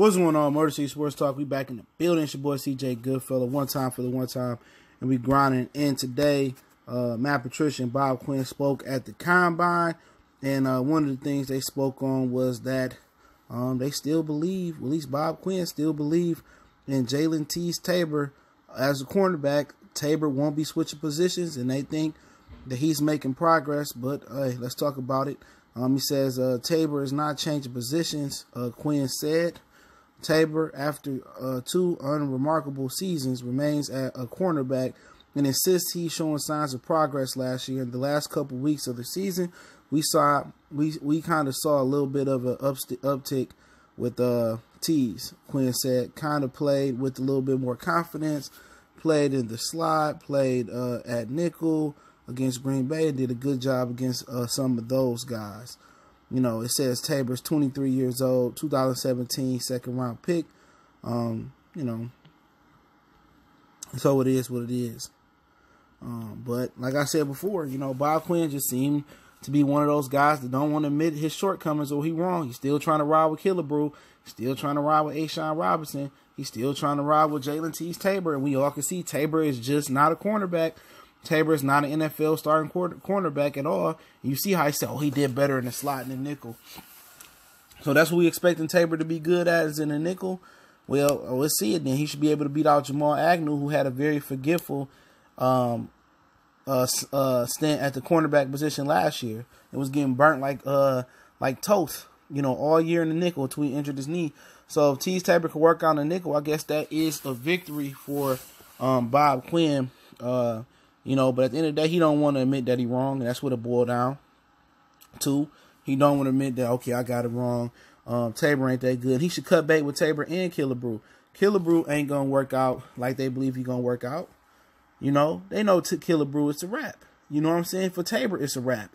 What's going on, Motor City Sports Talk? We back in the building. It's your boy CJ Goodfella. One time for the one time. And we grinding in today. Matt Patricia and Bob Quinn spoke at the Combine. And one of the things they spoke on was that they still believe, at least Bob Quinn still believe, in Teez Tabor as a cornerback. Tabor won't be switching positions, and they think that he's making progress. But hey, let's talk about it. He says Tabor is not changing positions. Quinn said Tabor, after two unremarkable seasons, remains at a cornerback and insists he's showing signs of progress last year. In the last couple weeks of the season, we kind of saw a little bit of an uptick with Teez. Quinn said kind of played with a little bit more confidence, played in the slot, played at nickel against Green Bay, and did a good job against some of those guys. You know, it says Tabor's 23 years old, 2017 second-round pick. You know, so it is what it is. But like I said before, you know, Bob Quinn just seemed to be one of those guys that don't want to admit his shortcomings or he wrong. He's still trying to ride with Killebrew. He's still trying to ride with Ashawn Robinson. He's still trying to ride with Teez Tabor. And we all can see Tabor is just not a cornerback. Tabor is not an NFL starting cornerback at all. You see how he said, oh, he did better in the slot and the nickel. So that's what we expecting Tabor to be good at, is in the nickel. Well, let's see it then. He should be able to beat out Jamal Agnew, who had a very forgetful stint at the cornerback position last year. It was getting burnt like toast, you know, all year in the nickel until he injured his knee. So if Teez Tabor could work on the nickel, I guess that is a victory for Bob Quinn. You know, but at the end of the day, he don't want to admit that he wrong, and that's what it boiled down to. He don't want to admit that, okay, I got it wrong. Tabor ain't that good. He should cut bait with Tabor and Killebrew. Killebrew ain't going to work out like they believe he's going to work out. You know, they know to Killebrew it's a wrap. You know what I'm saying? For Tabor, it's a wrap.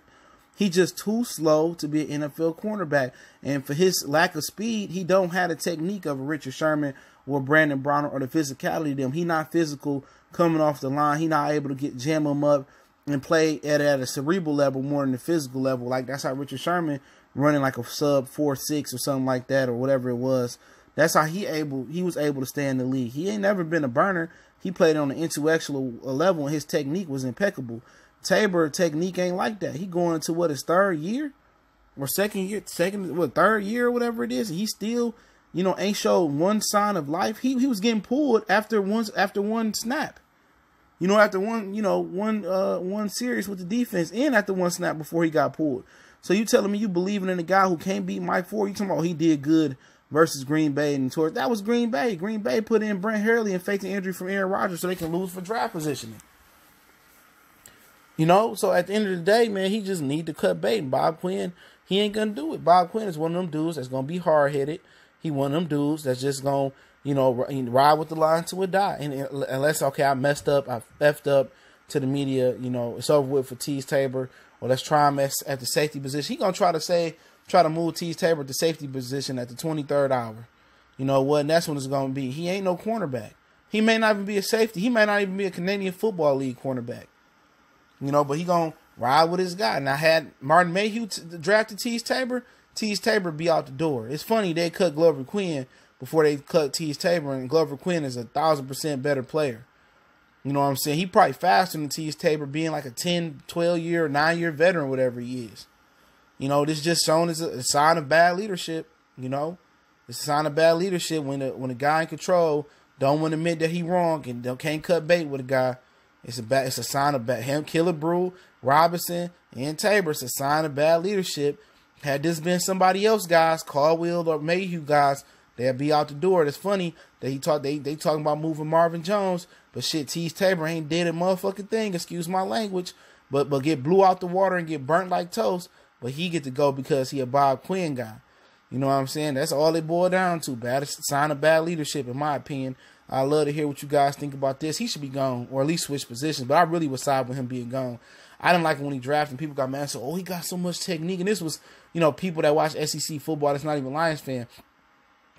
He just too slow to be an NFL cornerback. And for his lack of speed, he don't have the technique of a Richard Sherman or Brandon Browner or the physicality of them. He not physical coming off the line. He not able to jam him up and play at a cerebral level more than the physical level. Like that's how Richard Sherman running like a sub 4.6 or something like that or whatever it was. That's how he was able to stay in the league. He ain't never been a burner. He played on an intellectual level and his technique was impeccable. Tabor technique ain't like that. He going into his third year or third year or whatever it is. And he still, you know, ain't showed one sign of life. He was getting pulled after one snap. You know, after one series with the defense and after one snap before he got pulled. So you telling me you believing in a guy who can't beat Mike Ford? You talking about he did good versus Green Bay and towards that was Green Bay. Green Bay put in Brent Hurley and faked an injury from Aaron Rodgers so they can lose for draft positioning. You know, so at the end of the day, man, he just need to cut bait. And Bob Quinn, he ain't gonna do it. Bob Quinn is one of them dudes that's gonna be hard headed. He one of them dudes that's just gonna, you know, ride with the line till it die. And unless, okay, I messed up, I effed up to the media, you know, it's over with for Teez Tabor, or let's try him at the safety position. He gonna try to move Teez Tabor to safety position at the 23rd hour. You know what? And that's when it's gonna be. He ain't no cornerback. He may not even be a safety. He may not even be a Canadian Football League cornerback. You know, but he gonna ride with his guy. And I had Martin Mayhew drafted Teez Tabor. Teez Tabor be out the door. It's funny they cut Glover Quinn before they cut Teez Tabor, and Glover Quinn is 1,000% better player. You know what I'm saying? He probably faster than Teez Tabor, being like a 10, 12-year, 9-year veteran, whatever he is. You know, this just shown as a sign of bad leadership. You know, it's a sign of bad leadership when a guy in control don't want to admit that he wrong and can't cut bait with a guy. It's a sign of bad. Him, Killebrew, Robinson, and Tabor. It's a sign of bad leadership. Had this been somebody else, guys, Caldwell or Mayhew guys, they'd be out the door. It's funny that they talking about moving Marvin Jones, but shit, Teez Tabor ain't did a motherfucking thing. Excuse my language, but get blew out the water and get burnt like toast. But he get to go because he a Bob Quinn guy. You know what I'm saying? That's all it boiled down to. Bad sign of bad leadership, in my opinion. I love to hear what you guys think about this. He should be gone, or at least switch positions. But I really would side with him being gone. I didn't like it when he drafted. People got mad. So, oh, he got so much technique. And this was, you know, people that watch SEC football that's not even Lions fan.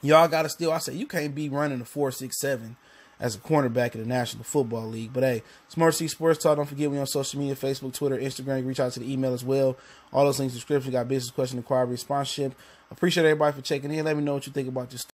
Y'all got to still. I say you can't be running a 4.67 as a cornerback in the National Football League. But hey, it's Motor City Sports Talk. Don't forget me on social media, Facebook, Twitter, Instagram. You can reach out to the email as well. All those links in the description. Got business question, inquiry, sponsorship. Appreciate everybody for checking in. Let me know what you think about this.